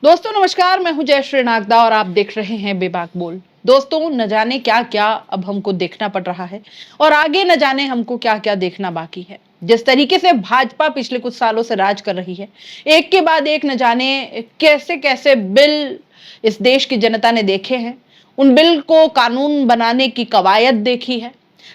दोस्तों नमस्कार, मैं हूं जयश्री नागदा और आप देख रहे हैं बेबाक बोल। दोस्तों न जाने क्या क्या अब हमको देखना पड़ रहा है और आगे न जाने हमको क्या क्या देखना बाकी है। जिस तरीके से भाजपा पिछले कुछ सालों से राज कर रही है, एक के बाद एक न जाने कैसे कैसे बिल इस देश की जनता ने देखे हैं। उन बिल को कानून बनाने की कवायद देखी है।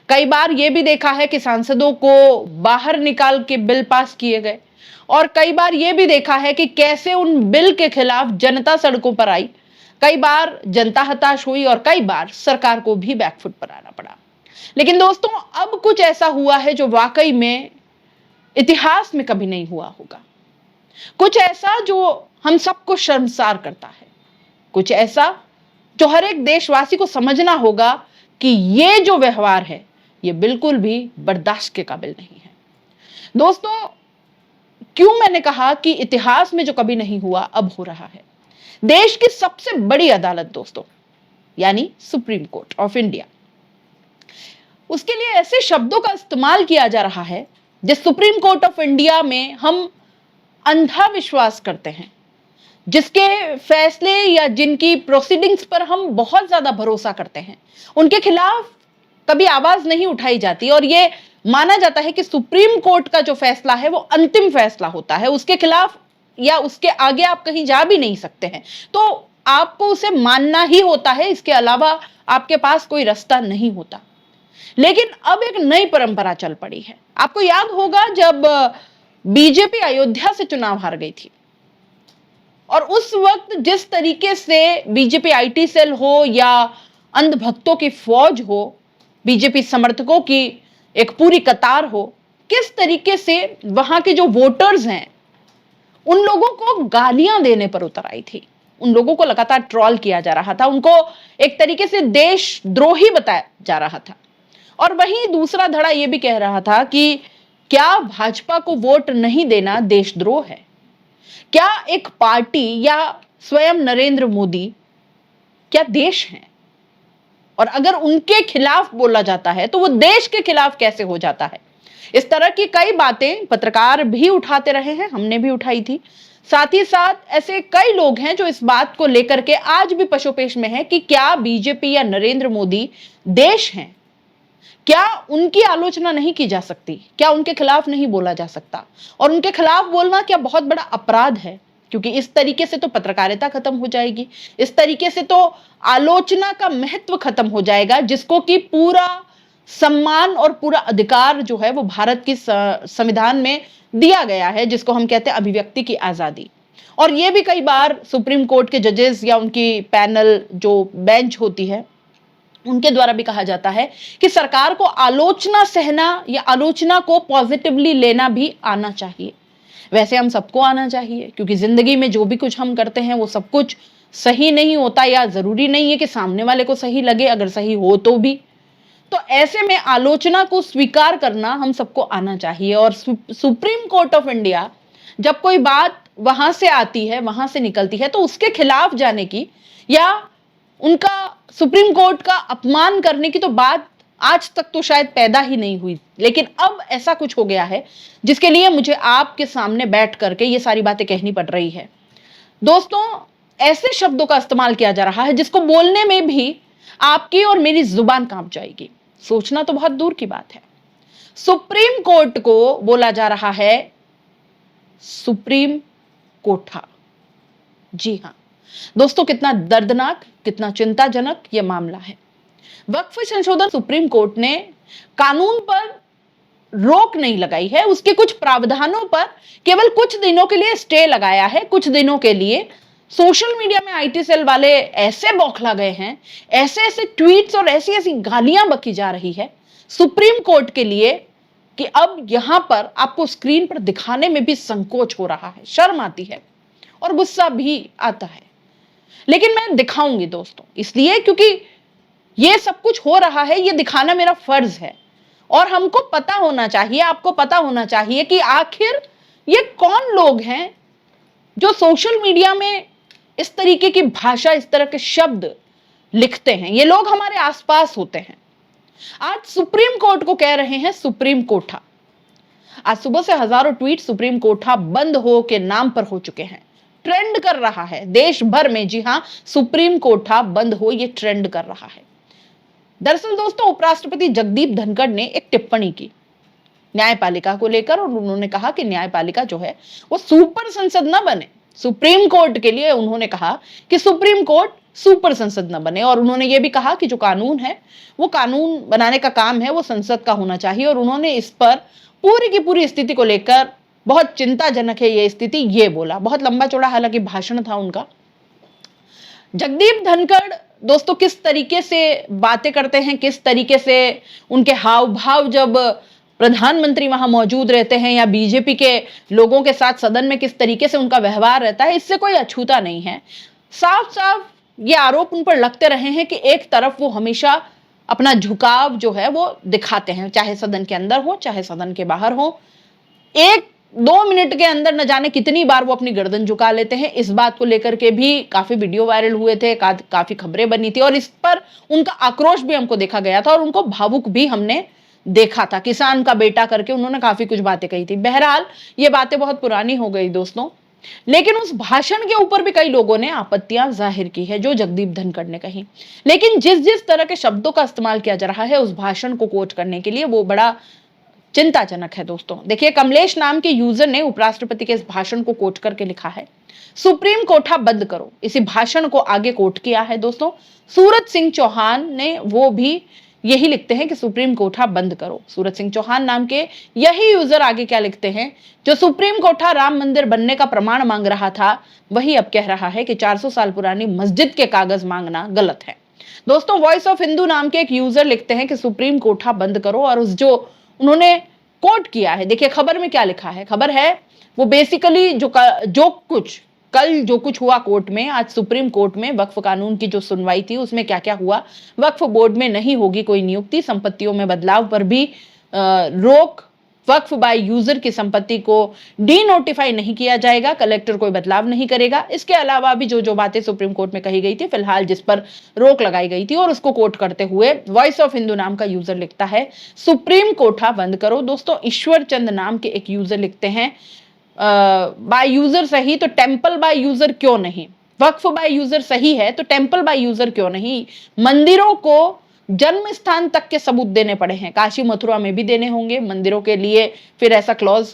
कई बार यह भी देखा है कि सांसदों को बाहर निकाल के बिल पास किए गए और कई बार यह भी देखा है कि कैसे उन बिल के खिलाफ जनता सड़कों पर आई। कई बार जनता हताश हुई और कई बार सरकार को भी बैकफुट पर आना पड़ा। लेकिन दोस्तों अब कुछ ऐसा हुआ है जो वाकई में इतिहास में कभी नहीं हुआ होगा। कुछ ऐसा जो हम सबको शर्मसार करता है। कुछ ऐसा जो हर एक देशवासी को समझना होगा कि यह जो व्यवहार है यह बिल्कुल भी बर्दाश्त के काबिल नहीं है। दोस्तों क्यों मैंने कहा कि इतिहास में जो कभी नहीं हुआ अब हो रहा है। देश की सबसे बड़ी अदालत दोस्तों यानी सुप्रीम कोर्ट ऑफ इंडिया, उसके लिए ऐसे शब्दों का इस्तेमाल किया जा रहा है जिस सुप्रीम कोर्ट ऑफ इंडिया में हम अंधा विश्वास करते हैं, जिसके फैसले या जिनकी प्रोसीडिंग्स पर हम बहुत ज्यादा भरोसा करते हैं, उनके खिलाफ कभी आवाज नहीं उठाई जाती और यह माना जाता है कि सुप्रीम कोर्ट का जो फैसला है वो अंतिम फैसला होता है। उसके खिलाफ या उसके आगे आप कहीं जा भी नहीं सकते हैं, तो आपको उसे मानना ही होता है। इसके अलावा आपके पास कोई रास्ता नहीं होता। लेकिन अब एक नई परंपरा चल पड़ी है। आपको याद होगा जब बीजेपी अयोध्या से चुनाव हार गई थी और उस वक्त जिस तरीके से बीजेपी आईटी सेल हो या अंधभक्तों की फौज हो, बीजेपी समर्थकों की एक पूरी कतार हो, किस तरीके से वहां के जो वोटर्स हैं उन लोगों को गालियां देने पर उतर आई थी। उन लोगों को लगातार ट्रोल किया जा रहा था, उनको एक तरीके से देशद्रोही बताया जा रहा था। और वहीं दूसरा धड़ा यह भी कह रहा था कि क्या भाजपा को वोट नहीं देना देशद्रोह है? क्या एक पार्टी या स्वयं नरेंद्र मोदी क्या देश हैं? और अगर उनके खिलाफ बोला जाता है तो वो देश के खिलाफ कैसे हो जाता है? इस तरह की कई बातें पत्रकार भी उठाते रहे हैं, हमने भी उठाई थी। साथ ही साथ ऐसे कई लोग हैं जो इस बात को लेकर के आज भी पशोपेश में है कि क्या बीजेपी या नरेंद्र मोदी देश हैं? क्या उनकी आलोचना नहीं की जा सकती? क्या उनके खिलाफ नहीं बोला जा सकता? और उनके खिलाफ बोलना क्या बहुत बड़ा अपराध है? क्योंकि इस तरीके से तो पत्रकारिता खत्म हो जाएगी, इस तरीके से तो आलोचना का महत्व खत्म हो जाएगा, जिसको कि पूरा सम्मान और पूरा अधिकार जो है वो भारत की संविधान में दिया गया है, जिसको हम कहते हैं अभिव्यक्ति की आजादी। और ये भी कई बार सुप्रीम कोर्ट के जजेस या उनकी पैनल जो बेंच होती है उनके द्वारा भी कहा जाता है कि सरकार को आलोचना सहना या आलोचना को पॉजिटिवली लेना भी आना चाहिए। वैसे हम सबको आना चाहिए, क्योंकि जिंदगी में जो भी कुछ हम करते हैं वो सब कुछ सही नहीं होता या जरूरी नहीं है कि सामने वाले को सही लगे, अगर सही हो तो भी। तो ऐसे में आलोचना को स्वीकार करना हम सबको आना चाहिए। और सुप्रीम कोर्ट ऑफ इंडिया जब कोई बात वहां से आती है, वहां से निकलती है, तो उसके खिलाफ जाने की या उनका सुप्रीम कोर्ट का अपमान करने की तो बात आज तक तो शायद पैदा ही नहीं हुई। लेकिन अब ऐसा कुछ हो गया है जिसके लिए मुझे आपके सामने बैठ करके ये सारी बातें कहनी पड़ रही है। दोस्तों ऐसे शब्दों का इस्तेमाल किया जा रहा है जिसको बोलने में भी आपकी और मेरी जुबान कांप जाएगी। सोचना तो बहुत दूर की बात है। सुप्रीम कोर्ट को बोला जा रहा है सुप्रीम कोठा। जी हां दोस्तों, कितना दर्दनाक, कितना चिंताजनक यह मामला है। वक्फ संशोधन सुप्रीम कोर्ट ने कानून पर रोक नहीं लगाई है, उसके कुछ प्रावधानों पर केवल कुछ दिनों के लिए स्टे लगाया है। कुछ दिनों के लिए सोशल मीडिया में आईटी सेल वाले ऐसे बौखला गए हैं, ऐसे ऐसे ट्वीट्स और ऐसी ऐसी गालियां बकी जा रही है सुप्रीम कोर्ट के लिए कि अब यहां पर आपको स्क्रीन पर दिखाने में भी संकोच हो रहा है, शर्म आती है और गुस्सा भी आता है। लेकिन मैं दिखाऊंगी दोस्तों, इसलिए क्योंकि यह सब कुछ हो रहा है, यह दिखाना मेरा फर्ज है। और हमको पता होना चाहिए, आपको पता होना चाहिए कि आखिर ये कौन लोग हैं जो सोशल मीडिया में इस तरीके की भाषा, इस तरह के शब्द लिखते हैं। ये लोग हमारे आसपास होते हैं। आज सुप्रीम कोर्ट को कह रहे हैं सुप्रीम कोठा। आज सुबह से हजारों ट्वीट सुप्रीम कोठा बंद हो के नाम पर हो चुके हैं। ट्रेंड कर रहा है देश भर में। जी हां, सुप्रीम कोठा बंद हो, ये ट्रेंड कर रहा है। दरअसल दोस्तों, उपराष्ट्रपति जगदीप धनखड़ ने एक टिप्पणी की न्यायपालिका को लेकर, और उन्होंने कहा कि न्यायपालिका जो है वो सुपर संसद न बने। सुप्रीम कोर्ट के लिए उन्होंने कहा कि सुप्रीम कोर्ट सुपर संसद न बने, और उन्होंने ये भी कहा कि जो कानून है वो कानून बनाने का काम है वो संसद का होना चाहिए। और उन्होंने इस पर पूरी की पूरी स्थिति को लेकर, बहुत चिंताजनक है ये स्थिति, ये बोला। बहुत लंबा चौड़ा हालांकि भाषण था उनका। जगदीप धनखड़ दोस्तों किस तरीके से बातें करते हैं, किस तरीके से उनके हाव भाव जब प्रधानमंत्री वहां मौजूद रहते हैं या बीजेपी के लोगों के साथ सदन में किस तरीके से उनका व्यवहार रहता है, इससे कोई अछूता नहीं है। साफ साफ ये आरोप उन पर लगते रहे हैं कि एक तरफ वो हमेशा अपना झुकाव जो है वो दिखाते हैं, चाहे सदन के अंदर हो चाहे सदन के बाहर हो। 1-2 मिनट के अंदर न जाने कितनी बार वो अपनी गर्दन झुका लेते हैं। इस बात को लेकर के भी काफी वीडियो वायरल हुए थे, काफी खबरें बनी थी, और इस पर उनका आक्रोश भी हमको देखा गया था, और उनको भावुक भी हमने देखा था। किसान का बेटा करके उन्होंने काफी कुछ बातें कही थी। बहरहाल ये बातें बहुत पुरानी हो गई दोस्तों, लेकिन उस भाषण के ऊपर भी कई लोगों ने आपत्तियां जाहिर की है जो जगदीप धनखड़ ने कही। लेकिन जिस जिस तरह के शब्दों का इस्तेमाल किया जा रहा है उस भाषण को कोट करने के लिए, वो बड़ा चिंताजनक है दोस्तों। देखिए, कमलेश नाम के यूजर ने उपराष्ट्रपति के इस भाषण को कोट करके लिखा है, सुप्रीम कोठा बंद करो। इसी भाषण को आगे कोट किया है दोस्तों सूरज सिंह चौहान ने, वो भी यही लिखते हैं कि सुप्रीम कोठा बंद करो। सूरज सिंह चौहान नाम के यही यूजर आगे क्या लिखते हैं, जो सुप्रीम कोठा राम मंदिर बनने का प्रमाण मांग रहा था, वही अब कह रहा है कि 400 साल पुरानी मस्जिद के कागज मांगना गलत है। दोस्तों, वॉइस ऑफ हिंदू नाम के एक यूजर लिखते हैं कि सुप्रीम कोठा बंद करो, और उस जो उन्होंने कोट किया है, देखिए खबर में क्या लिखा है। खबर है वो बेसिकली जो कुछ हुआ कोर्ट में, आज सुप्रीम कोर्ट में वक्फ कानून की जो सुनवाई थी उसमें क्या क्या हुआ। वक्फ बोर्ड में नहीं होगी कोई नियुक्ति, संपत्तियों में बदलाव पर भी रोक, वक्फ बाय यूजर की संपत्ति को डी नोटिफाई नहीं किया जाएगा, कलेक्टर कोई बदलाव नहीं करेगा। इसके अलावा भी जो बातें सुप्रीम कोर्ट में कही गई थी फिलहाल, जिस पर रोक लगाई गई थी, और उसको कोट करते हुए वॉइस ऑफ हिंदू नाम का यूजर लिखता है सुप्रीम कोठा बंद करो। दोस्तों, ईश्वर चंद नाम के एक यूजर लिखते हैं बाय यूजर सही तो टेंपल बाय यूजर क्यों नहीं, वक्फ बाय यूजर सही है तो टेंपल बाय यूजर क्यों नहीं, मंदिरों को जन्म स्थान तक के सबूत देने पड़े हैं, काशी मथुरा में भी देने होंगे मंदिरों के लिए, फिर ऐसा क्लॉज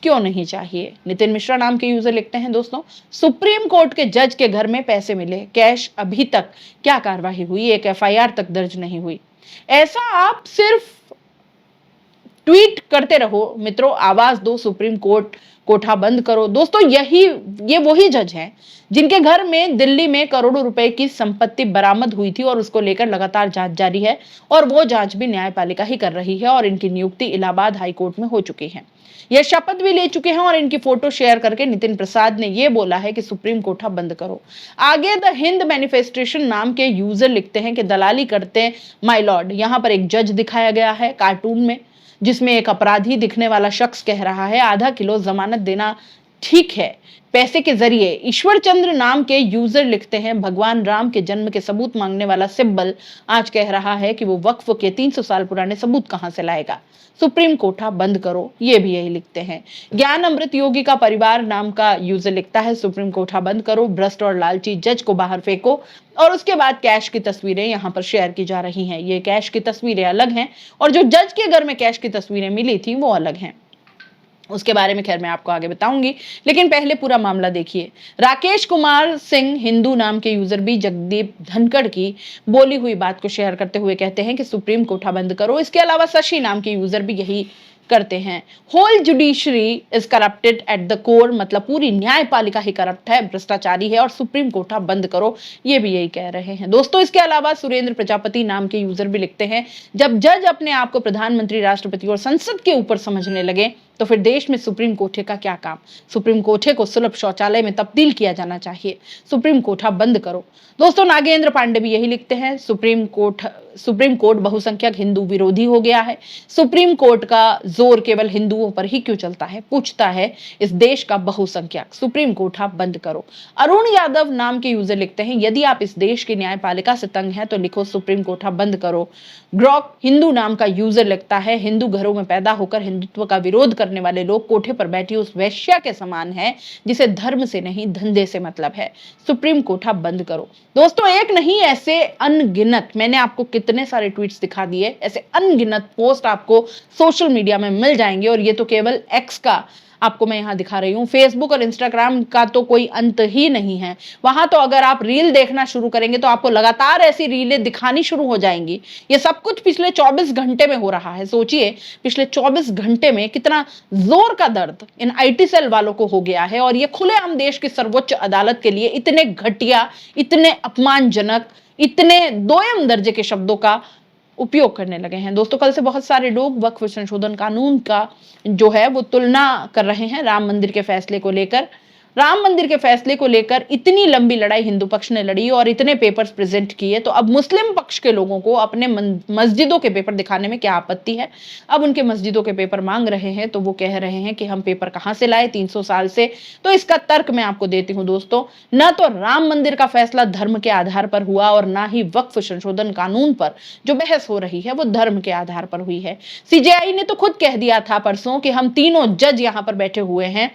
क्यों नहीं चाहिए। नितिन मिश्रा नाम के यूजर लिखते हैं दोस्तों, सुप्रीम कोर्ट के जज के घर में पैसे मिले, कैश अभी तक क्या कार्रवाई हुई, एक एफआईआर तक दर्ज नहीं हुई। ऐसा आप सिर्फ ट्वीट करते रहो मित्रों, आवाज दो, सुप्रीम कोर्ट कोठा बंद करो। दोस्तों, ये वही जज हैं जिनके घर में दिल्ली में करोड़ों रुपए की संपत्ति बरामद हुई थी, और उसको लेकर लगातार जांच जारी है, और वो जांच भी न्यायपालिका ही कर रही है, और इनकी नियुक्ति इलाहाबाद हाईकोर्ट में हो चुकी है। ये शपथ भी ले चुके हैं, और इनकी फोटो शेयर करके नितिन प्रसाद ने ये बोला है कि सुप्रीम कोठा बंद करो। आगे द हिंद मैनिफेस्टेशन नाम के यूजर लिखते हैं कि दलाली करते माय लॉर्ड। यहाँ पर एक जज दिखाया गया है कार्टून में, जिसमें एक अपराधी दिखने वाला शख्स कह रहा है आधा किलो जमानत देना ठीक है पैसे के जरिए। ईश्वर चंद्र नाम के यूजर लिखते हैं भगवान राम के जन्म के सबूत मांगने वाला सिब्बल आज कह रहा है कि वो वक्फ के 300 साल पुराने सबूत कहां से लाएगा, सुप्रीम कोठा बंद करो। ये भी यही लिखते हैं। ज्ञान अमृत योगी का परिवार नाम का यूजर लिखता है सुप्रीम कोठा बंद करो, भ्रष्ट और लालची जज को बाहर फेंको। और उसके बाद कैश की तस्वीरें यहाँ पर शेयर की जा रही हैं। ये कैश की तस्वीरें अलग हैं, और जो जज के घर में कैश की तस्वीरें मिली थी वो अलग हैं। उसके बारे में खैर मैं आपको आगे बताऊंगी, लेकिन पहले पूरा मामला देखिए। राकेश कुमार सिंह हिंदू नाम के यूजर भी जगदीप धनखड़ की बोली हुई बात को शेयर करते हुए कहते हैं कि सुप्रीम कोठा बंद करो। इसके अलावा शशि नाम के यूजर भी यही करते हैं। Whole judiciary is corrupted at the core, मतलब पूरी न्यायपालिका ही करप्ट है, भ्रष्टाचारी है, और सुप्रीम कोठा बंद करो, ये भी यही कह रहे हैं दोस्तों। इसके अलावा सुरेंद्र प्रजापति नाम के यूजर भी लिखते हैं जब जज अपने आप को प्रधानमंत्री, राष्ट्रपति और संसद के ऊपर समझने लगे तो फिर देश में सुप्रीम कोठे का क्या काम। सुप्रीम कोठे को सुलभ शौचालय में तब्दील किया जाना चाहिए, सुप्रीम कोठा बंद करो। दोस्तों, नागेंद्र पांडे भी यही लिखते हैं सुप्रीम कोर्ट बहुसंख्यक हिंदू विरोधी हो गया है, सुप्रीम कोर्ट का जोर केवल हिंदुओं पर ही क्यों चलता है, पूछता है इस देश का बहुसंख्यक, सुप्रीम कोठा बंद करो। अरुण यादव नाम के यूजर लिखते हैं यदि आप इस देश की न्यायपालिका से तंग हैं तो लिखो सुप्रीम कोठा बंद करो। ग्रॉक हिंदू नाम का यूजर लिखता है हिंदू घरों में पैदा होकर हिंदुत्व का विरोध करने करने वाले लोग कोठे पर बैठी उस वेश्या के समान है जिसे धर्म से नहीं धंधे से मतलब है। सुप्रीम कोठा बंद करो। दोस्तों, एक नहीं, ऐसे अनगिनत, मैंने आपको कितने सारे ट्वीट्स दिखा दिए, ऐसे अनगिनत पोस्ट आपको सोशल मीडिया में मिल जाएंगे। और ये तो केवल एक्स का आपको मैं यहां दिखा रही हूं, फेसबुक और इंस्टाग्राम का तो कोई अंत ही नहीं है। वहां तो अगर आप रील देखना शुरू करेंगे तो आपको लगातार ऐसी रीलें दिखानी शुरू हो जाएंगी। ये सब कुछ पिछले 24 घंटे में हो रहा है। सोचिए, पिछले 24 घंटे में कितना जोर का दर्द इन आईटी सेल वालों को हो गया है। और ये खुलेआम देश की सर्वोच्च अदालत के लिए इतने घटिया, इतने अपमानजनक, इतने दोयम दर्जे के शब्दों का उपयोग करने लगे हैं। दोस्तों, कल से बहुत सारे लोग वक्फ संशोधन कानून का जो है वो तुलना कर रहे हैं राम मंदिर के फैसले को लेकर। राम मंदिर के फैसले को लेकर इतनी लंबी लड़ाई हिंदू पक्ष ने लड़ी और इतने पेपर्स प्रेजेंट किए, तो अब मुस्लिम पक्ष के लोगों को अपने मस्जिदों के पेपर दिखाने में क्या आपत्ति है। अब उनके मस्जिदों के पेपर मांग रहे हैं तो वो कह रहे हैं कि हम पेपर कहां से लाए 300 साल से। तो इसका तर्क मैं आपको देती हूं दोस्तों, न तो राम मंदिर का फैसला धर्म के आधार पर हुआ और ना ही वक्फ संशोधन कानून पर जो बहस हो रही है वो धर्म के आधार पर हुई है। सीजेआई ने तो खुद कह दिया था परसों कि हम तीनों जज यहां पर बैठे हुए हैं,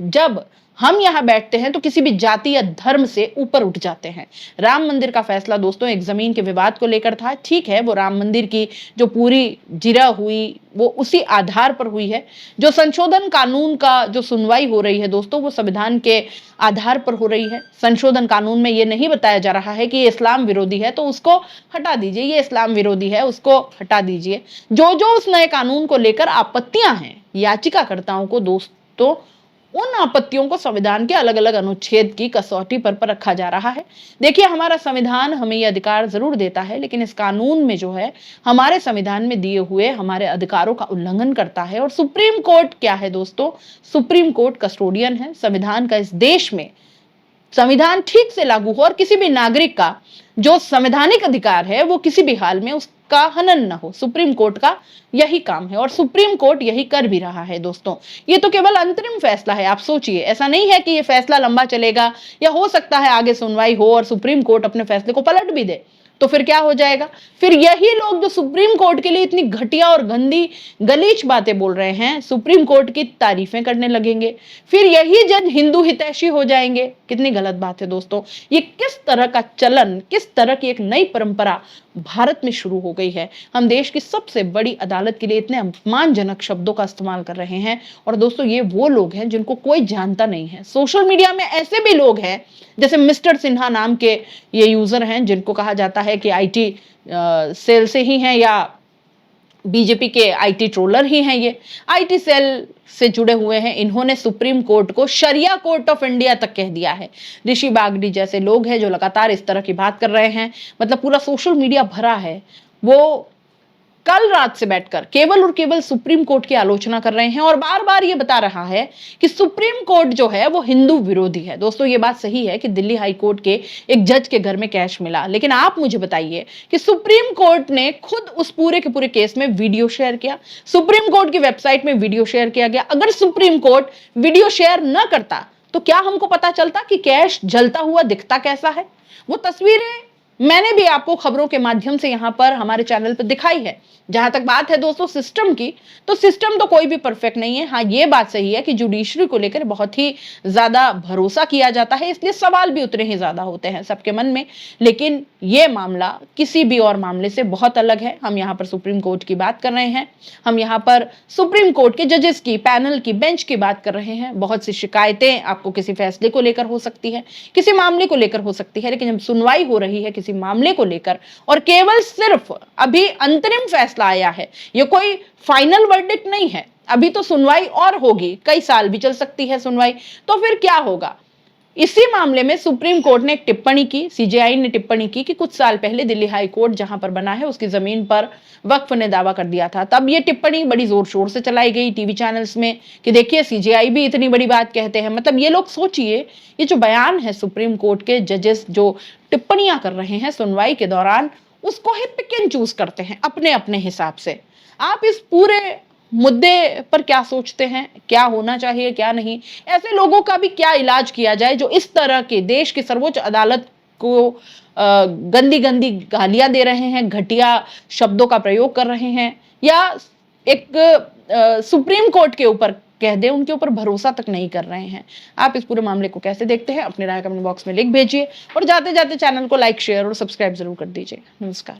जब हम यहां बैठते हैं तो किसी भी जाति या धर्म से ऊपर उठ जाते हैं। राम मंदिर का फैसला दोस्तों एक जमीन के विवाद को लेकर था। ठीक है, वो राम मंदिर की जो पूरी जिरा हुई वो उसी आधार पर हुई है। जो संशोधन कानून का जो सुनवाई हो रही है दोस्तों, वो संविधान के आधार पर हो रही है। संशोधन कानून में ये नहीं बताया जा रहा है कि ये इस्लाम विरोधी है तो उसको हटा दीजिए, ये इस्लाम विरोधी है उसको हटा दीजिए। जो उस नए कानून को लेकर आपत्तियां हैं याचिकाकर्ताओं को दोस्तों, उन आपत्तियों को संविधान के अलग अलग अनुच्छेद की कसौटी पर रखा जा रहा है। देखिए, हमारा संविधान हमें यह अधिकार जरूर देता है, लेकिन इस कानून में जो है हमारे संविधान में दिए हुए हमारे अधिकारों का उल्लंघन करता है। और सुप्रीम कोर्ट क्या है दोस्तों? सुप्रीम कोर्ट कस्टोडियन है संविधान का। इस देश में संविधान ठीक से लागू हो और किसी भी नागरिक का जो संवैधानिक अधिकार है वो किसी भी हाल में उसका हनन न हो, सुप्रीम कोर्ट का यही काम है और सुप्रीम कोर्ट यही कर भी रहा है दोस्तों। ये तो केवल अंतरिम फैसला है, आप सोचिए, ऐसा नहीं है कि ये फैसला लंबा चलेगा या हो सकता है आगे सुनवाई हो और सुप्रीम कोर्ट अपने फैसले को पलट भी दे, तो फिर क्या हो जाएगा? फिर यही लोग जो सुप्रीम कोर्ट के लिए इतनी घटिया और गंदी गलीच बातें बोल रहे हैं, सुप्रीम कोर्ट की तारीफें करने लगेंगे। फिर यही जज हिंदू हितैषी हो जाएंगे। कितनी गलत बात है दोस्तों। ये किस तरह का चलन, किस तरह की एक नई परंपरा भारत में शुरू हो गई है। हम देश की सबसे बड़ी अदालत के लिए इतने अपमानजनक शब्दों का इस्तेमाल कर रहे हैं। और दोस्तों, ये वो लोग हैं जिनको कोई जानता नहीं है। सोशल मीडिया में ऐसे भी लोग हैं, जैसे मिस्टर सिन्हा नाम के ये यूजर हैं जिनको कहा जाता है कि आईटी सेल से ही हैं या बीजेपी के आईटी ट्रोलर ही हैं। ये आईटी सेल से जुड़े हुए हैं। इन्होंने सुप्रीम कोर्ट को शरिया कोर्ट ऑफ इंडिया तक कह दिया है। ऋषि बागड़ी जैसे लोग हैं जो लगातार इस तरह की बात कर रहे हैं। मतलब पूरा सोशल मीडिया भरा है। वो कल रात से बैठकर केवल और केवल सुप्रीम कोर्ट की आलोचना कर रहे हैं और बार बार ये बता रहा है कि सुप्रीम कोर्ट जो है वो हिंदू विरोधी है। दोस्तों, ये बात सही है कि दिल्ली हाई कोर्ट के एक जज के घर में कैश मिला, लेकिन आप मुझे बताइए कि सुप्रीम कोर्ट ने खुद उस पूरे के पूरे केस में वीडियो शेयर किया, सुप्रीम कोर्ट की वेबसाइट में वीडियो शेयर किया गया। अगर सुप्रीम कोर्ट वीडियो शेयर न करता तो क्या हमको पता चलता कि कैश जलता हुआ दिखता कैसा है? वो तस्वीरें मैंने भी आपको खबरों के माध्यम से यहां पर हमारे चैनल पर दिखाई है। जहां तक बात है दोस्तों सिस्टम की, तो सिस्टम तो कोई भी परफेक्ट नहीं है। हाँ, ये बात सही है कि जुडिशरी को लेकर बहुत ही ज्यादा भरोसा किया जाता है, इसलिए सवाल भी उतने ही ज्यादा होते हैं सबके मन में। लेकिन ये मामला किसी भी और मामले से बहुत अलग है। हम यहाँ पर सुप्रीम कोर्ट की बात कर रहे हैं, हम यहाँ पर सुप्रीम कोर्ट के जजेस की, पैनल की, बेंच की बात कर रहे हैं। बहुत सी शिकायतें आपको किसी फैसले को लेकर हो सकती है, किसी मामले को लेकर हो सकती है, लेकिन जब सुनवाई हो रही है किसी मामले को लेकर और केवल सिर्फ अभी अंतरिम फैसला आया है, ये कोई फाइनल वर्डिक्ट नहीं है, अभी तो सुनवाई और होगी, कई साल भी चल सकती है सुनवाई, तो फिर क्या होगा? इसी मामले में सुप्रीम कोर्ट ने एक टिप्पणी की, सीजेआई ने टिप्पणी की कि कुछ साल पहले दिल्ली हाई कोर्ट जहां पर बना है उसकी जमीन पर वक्फ ने दावा कर दिया था। तब ये टिप्पणी बड़ी जोर शोर से चलाई गई टीवी चैनल्स में कि देखिए सीजेआई भी इतनी बड़ी बात कहते हैं। मतलब ये लोग सोचिए, ये जो बयान है सुप्रीम कोर्ट के जजेस जो टिप्पणियां कर रहे हैं सुनवाई के दौरान, उसको ही पिक एंड चूज करते हैं अपने अपने हिसाब से। आप इस पूरे मुद्दे पर क्या सोचते हैं? क्या होना चाहिए, क्या नहीं? ऐसे लोगों का भी क्या इलाज किया जाए जो इस तरह के देश की सर्वोच्च अदालत को गंदी गंदी गालियां दे रहे हैं, घटिया शब्दों का प्रयोग कर रहे हैं, या एक सुप्रीम कोर्ट के ऊपर कह दें, उनके ऊपर भरोसा तक नहीं कर रहे हैं। आप इस पूरे मामले को कैसे देखते हैं? अपनी राय कमेंट बॉक्स में लिख भेजिए और जाते जाते चैनल को लाइक, शेयर और सब्सक्राइब जरूर कर दीजिए। नमस्कार।